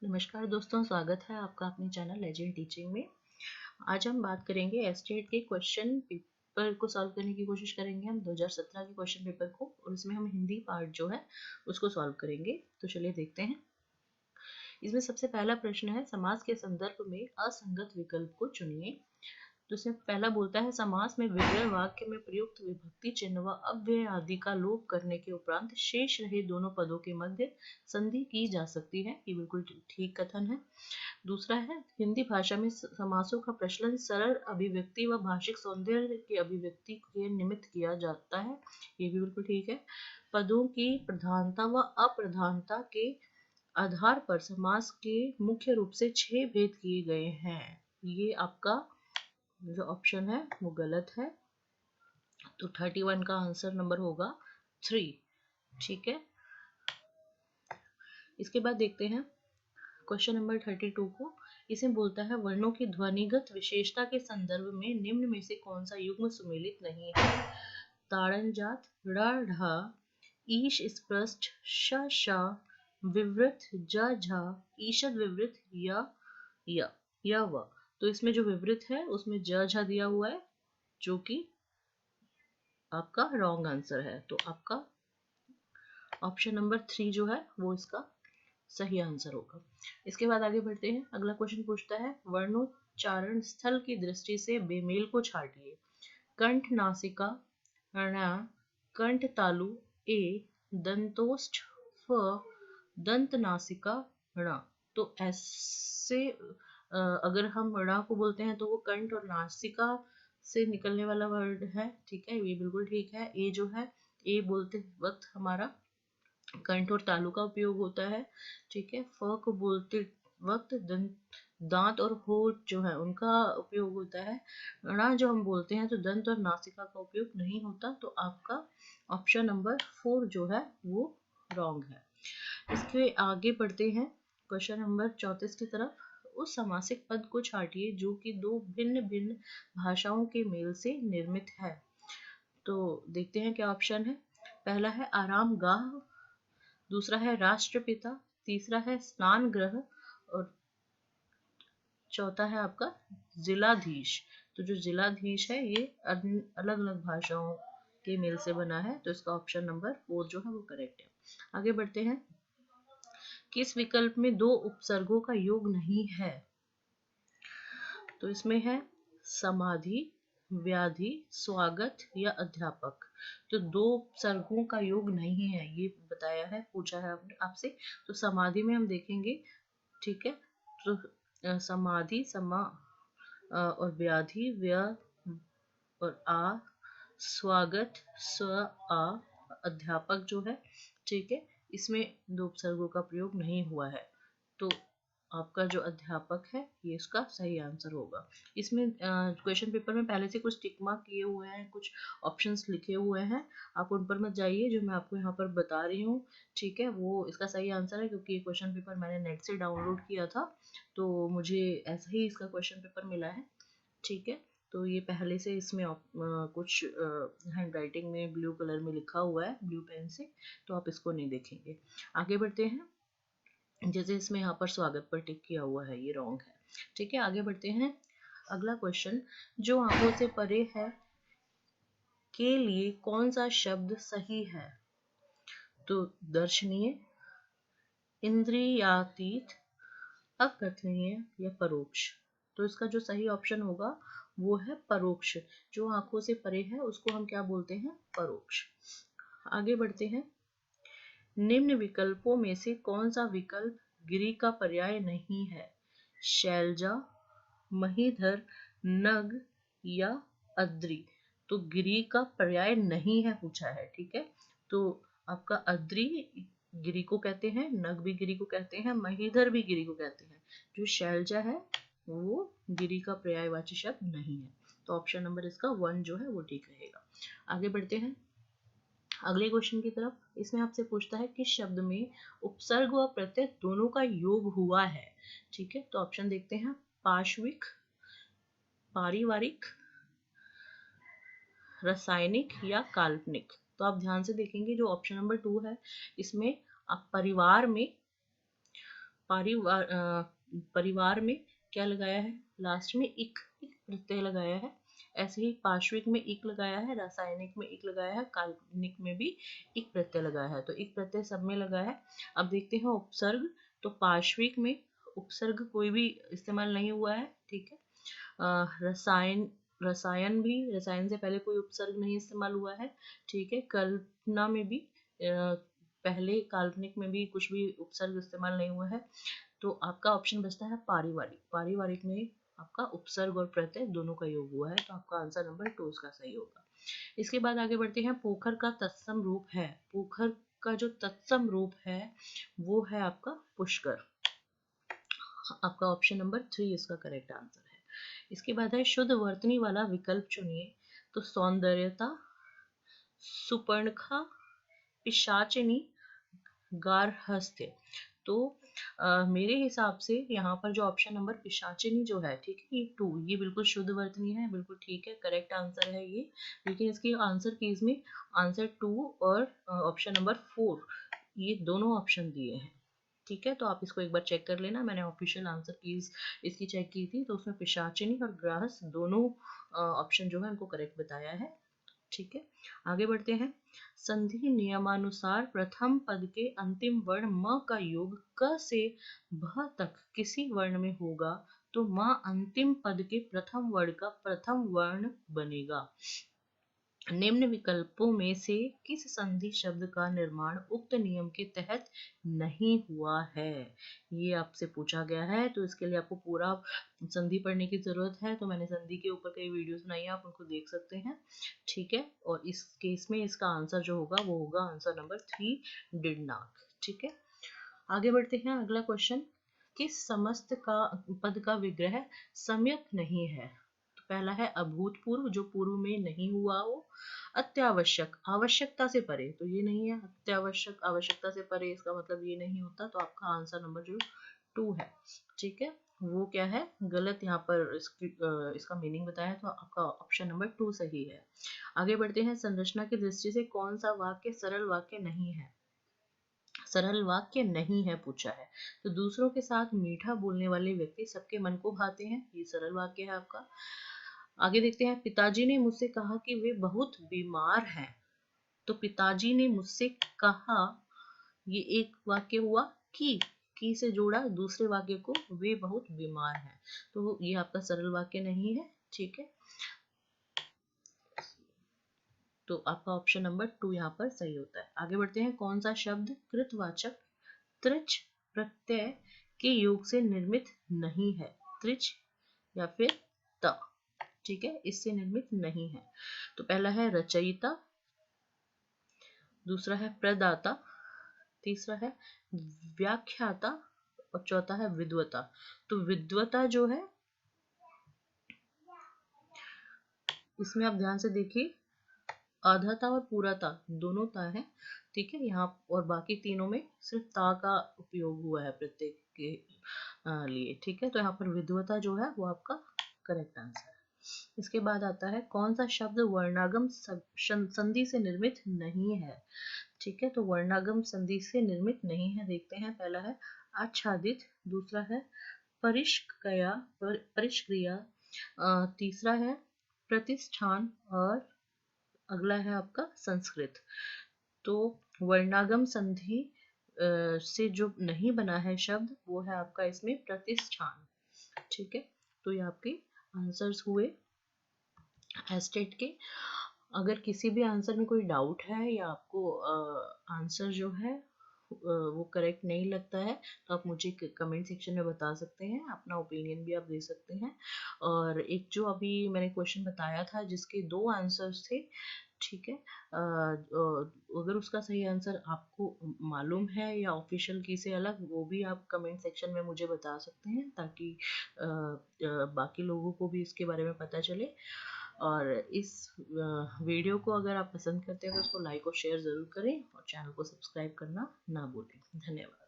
नमस्कार दोस्तों, स्वागत है आपका अपने चैनल लेजेंड टीचिंग में। आज हम बात करेंगे एस्टेट के क्वेश्चन पेपर को सॉल्व करने की कोशिश करेंगे हम 2017 के क्वेश्चन पेपर को, और इसमें हम हिंदी पार्ट जो है उसको सॉल्व करेंगे। तो चलिए देखते हैं। इसमें सबसे पहला प्रश्न है, समास के संदर्भ में असंगत विकल्प को चुनिए। तो इसमें पहला बोलता है, समास में विग्रह वाक्य में प्रयुक्त विभक्ति चिन्ह व अव्यय आदि का लोप करने के उपरांत शेष रहे दोनों पदों के मध्य संधि की जा सकती है। ये बिल्कुल ठीक कथन है। दूसरा है, हिंदी भाषा में समासों का प्रचलन सरल अभिव्यक्ति व भाषिक सौंदर्य की अभिव्यक्ति के निमित्त किया जाता है। ये भी बिल्कुल ठीक है। पदों की प्रधानता व अप्रधानता के आधार पर समास के मुख्य रूप से 6 भेद किए गए हैं। ये आपका जो ऑप्शन है वो गलत है। तो 31 का आंसर नंबर होगा 3। ठीक है। इसके बाद देखते हैं क्वेश्चन नंबर 32 को। इसमें बोलता है, वर्णों की ध्वनिगत विशेषता के संदर्भ में निम्न में से कौन सा युग्म सुमेलित नहीं है? ताड़न जात, ढ़ ढा, ईश स्पष्ट, श श, विवृत, ज झ, ईषद विवृत, य व। तो इसमें जो विवृत है उसमें ज झ दिया हुआ है, जो कि आपका रॉन्ग आंसर है। तो आपका ऑप्शन नंबर 3 जो है वो इसका सही आंसर होगा। इसके बाद आगे बढ़ते हैं। अगला क्वेश्चन पूछता है, वर्णोच्चारण स्थल की दृष्टि से बेमेल को छांटिए। कंठ नासिका ण, कंठ तालु ए, दंतोष्ठ फ, दंत नासिका ण। तो ऐसे अगर हम ण को बोलते हैं तो वो कंठ और नासिका से निकलने वाला वर्ड है। ठीक है, ये बिल्कुल ठीक है। ए जो है, ए बोलते वक्त हमारा कंठ और तालु का उपयोग होता है। ठीक है। फ को बोलते वक्त दांत और होठ जो है उनका उपयोग होता है। ण जो हम बोलते हैं तो दंत और नासिका का उपयोग नहीं होता। तो आपका ऑप्शन नंबर 4 जो है वो रॉन्ग है। इसके आगे बढ़ते हैं क्वेश्चन नंबर 34 की तरफ। उस समासिक पद को छांटिए जो कि दो भिन्न भिन्न भाषाओं के मेल से निर्मित है। तो देखते हैं क्या ऑप्शन है। पहला है आराम गाह, दूसरा है राष्ट्रपिता, तीसरा है स्नान ग्रह, और चौथा है आपका जिलाधीश। तो जो जिलाधीश है ये अलग अलग भाषाओं के मेल से बना है। तो इसका ऑप्शन नंबर 4 जो है वो करेक्ट है। आगे बढ़ते हैं। किस विकल्प में दो उपसर्गों का योग नहीं है? तो इसमें है समाधि, व्याधि, स्वागत या अध्यापक। तो दो उपसर्गों का योग नहीं है, ये बताया है, पूछा है आपसे। तो समाधि में हम देखेंगे। ठीक है। तो समाधि और व्याधि व्य और आ, स्वागत स्व आ, अध्यापक जो है, ठीक है, इसमें दो उपसर्गों का प्रयोग नहीं हुआ है। तो आपका जो अध्यापक है ये इसका सही आंसर होगा। इसमें क्वेश्चन पेपर में पहले से कुछ टिक मार्क किए हुए हैं, कुछ ऑप्शंस लिखे हुए हैं, आप उन पर मत जाइए। जो मैं आपको यहाँ पर बता रही हूँ, ठीक है, वो इसका सही आंसर है, क्योंकि ये क्वेश्चन पेपर मैंने नेट से डाउनलोड किया था, तो मुझे ऐसा ही इसका क्वेश्चन पेपर मिला है। ठीक है। तो ये पहले से इसमें कुछ हैंड राइटिंग में ब्लू कलर में लिखा हुआ है, ब्लू पेन से, तो आप इसको नहीं देखेंगे। आगे बढ़ते हैं। जैसे इसमें यहाँ पर स्वागत पर टिक किया हुआ है, ये रॉन्ग है। ठीक है। आगे बढ़ते हैं। अगला क्वेश्चन, जो आंखों से परे है के लिए कौन सा शब्द सही है? तो दर्शनीय, इंद्रियातीत, अकथनीय या परोक्ष। तो इसका जो सही ऑप्शन होगा वो है परोक्ष। जो आंखों से परे है उसको हम क्या बोलते हैं? परोक्ष। आगे बढ़ते हैं। निम्न विकल्पों में से कौन सा विकल्प गिरि का पर्याय नहीं है? शैलजा, महीधर, नग या अद्रि। तो गिरि का पर्याय नहीं है पूछा है। ठीक है। तो आपका अद्रि गिरि को कहते हैं, नग भी गिरि को कहते हैं, महीधर भी गिरि को कहते हैं। जो शैलजा है वो गिरि का पर्यायवाची शब्द नहीं है। तो ऑप्शन नंबर इसका 1 जो है वो ठीक रहेगा। आगे बढ़ते हैं अगले क्वेश्चन की तरफ। इसमें आपसे पूछता है किस शब्द में उपसर्ग व प्रत्यय दोनों का योग हुआ है? ठीक है। तो ऑप्शन देखते हैं। पार्श्विक, पारिवारिक, रासायनिक या काल्पनिक। तो आप ध्यान से देखेंगे, जो ऑप्शन नंबर 2 है इसमें आप परिवार में परिवार में क्या लगाया है, लास्ट में इक इक प्रत्यय लगाया है। ऐसे ही पार्श्विक में इक लगाया है, रासायनिक में इक लगाया है, काल्पनिक में भी इक प्रत्यय लगाया है। तो इक प्रत्यय सब में लगा है। अब देखते हैं उपसर्ग। तो पार्श्विक में उपसर्ग कोई भी इस्तेमाल नहीं हुआ है, ठीक है। रसायन रसायन से पहले कोई उपसर्ग नहीं इस्तेमाल हुआ है, ठीक है। कल्पना में भी पहले, काल्पनिक में भी कुछ भी उपसर्ग इस्तेमाल नहीं हुआ है। तो आपका ऑप्शन बचता है पारिवारिक। पारिवारिक में आपका उपसर्ग और प्रत्यय दोनों का योग हुआ है, तो आपका आंसर नंबर 2 इसका सही होगा। इसके बाद आगे बढ़ते हैं। पोखर का तत्सम रूप है, पोखर का जो तत्सम रूप है वो है आपका पुष्कर। आपका ऑप्शन नंबर 3 इसका करेक्ट आंसर है। इसके बाद है शुद्ध वर्तनी वाला विकल्प चुनिए। तो सौंदर्यता, सुपर्णखा, पिशाचिनी, गार्हस्थ्य। तो मेरे हिसाब से यहाँ पर जो ऑप्शन नंबर पिशाचिनी जो है, ठीक है, ये 2, ये बिल्कुल शुद्ध वर्तनी है, बिल्कुल ठीक है, करेक्ट आंसर है ये। लेकिन इसकी आंसर कीज में आंसर 2 और ऑप्शन नंबर 4 ये दोनों ऑप्शन दिए हैं, ठीक है। तो आप इसको एक बार चेक कर लेना। मैंने ऑफिशियल आंसर कीज इसकी चेक की थी, तो उसमें पिशाचिनी और ग्राहस दोनों ऑप्शन जो है उनको करेक्ट बताया है, ठीक है। आगे बढ़ते हैं। संधि नियमानुसार प्रथम पद के अंतिम वर्ण म का योग क से भ तक किसी वर्ण में होगा तो म अंतिम पद के प्रथम वर्ण का प्रथम वर्ण बनेगा। निम्न विकल्पों में से किस संधि शब्द का निर्माण उक्त नियम के तहत नहीं हुआ है, ये आपसे पूछा गया है। तो इसके लिए आपको पूरा संधि पढ़ने की जरूरत है। तो मैंने संधि के ऊपर कई वीडियोस बनाई है, आप उनको देख सकते हैं, ठीक है। और इस केस में इसका आंसर जो होगा वो होगा आंसर नंबर 3, डिड नॉट, ठीक है। आगे बढ़ते हैं। अगला क्वेश्चन, किस समस्त का पद का विग्रह सम्यक नहीं है। तो पहला है अभूतपूर्व, जो पूर्व में नहीं हुआ हो। अत्यावश्यक, आवश्यकता से परे, तो ये नहीं है। अत्यावश्यक, आवश्यकता से परे, इसका मतलब ये नहीं होता। तो आपका आंसर नंबर जो 2 है, ठीक है, वो क्या है, गलत यहाँ पर इसका मीनिंग बताया है। तो आपका ऑप्शन नंबर 2 सही है। आगे बढ़ते हैं। संरचना की दृष्टि से कौन सा वाक्य सरल वाक्य नहीं है। सरल वाक्य नहीं है पूछा है। तो दूसरों के साथ मीठा बोलने वाले व्यक्ति सबके मन को भाते हैं, ये सरल वाक्य है आपका। आगे देखते हैं। पिताजी ने मुझसे कहा कि वे बहुत बीमार हैं। तो पिताजी ने मुझसे कहा, ये एक वाक्य हुआ। की से जोड़ा दूसरे वाक्य को, वे बहुत बीमार हैं। तो ये आपका सरल वाक्य नहीं है, ठीक है। तो आपका ऑप्शन नंबर 2 यहाँ पर सही होता है। आगे बढ़ते हैं। कौन सा शब्द कृतवाचक त्रिच प्रत्यय के योग से निर्मित नहीं है। त्रिच या फिर त, ठीक है, इससे निर्मित नहीं है। तो पहला है रचयिता, दूसरा है प्रदाता, तीसरा है व्याख्याता और चौथा है विद्वता। तो विद्वता जो है, इसमें आप ध्यान से देखिए, आधा ता और पूरा ता दोनों ता है, ठीक है यहाँ। और बाकी तीनों में सिर्फ ता का उपयोग हुआ है प्रत्येक के लिए, ठीक है। तो यहाँ पर विद्वता जो है वो आपका करेक्ट आंसर है। इसके बाद आता है। कौन सा शब्द वर्णागम संधि से निर्मित नहीं है, ठीक है। तो वर्णागम संधि से निर्मित नहीं है, देखते हैं। पहला है आच्छादित, दूसरा है परिष्क्रिया, तीसरा है प्रतिष्ठान और अगला है आपका संस्कृत। तो वर्णागम संधि से जो नहीं बना है शब्द वो है आपका इसमें प्रतिष्ठान, ठीक है। तो ये आपके आंसर्स हुए एस्टेट के। अगर किसी भी आंसर में कोई डाउट है या आपको आंसर जो है वो करेक्ट नहीं लगता है, तो आप मुझे कमेंट सेक्शन में बता सकते हैं, अपना ओपिनियन भी आप दे सकते हैं। और एक जो अभी मैंने क्वेश्चन बताया था जिसके 2 आंसर्स थे, ठीक है, अगर उसका सही आंसर आपको मालूम है या ऑफिशियल की से अलग, वो भी आप कमेंट सेक्शन में मुझे बता सकते हैं, ताकि बाकी लोगों को भी इसके बारे में पता चले। और इस वीडियो को अगर आप पसंद करते हैं तो उसको लाइक और शेयर ज़रूर करें और चैनल को सब्सक्राइब करना ना भूलें। धन्यवाद।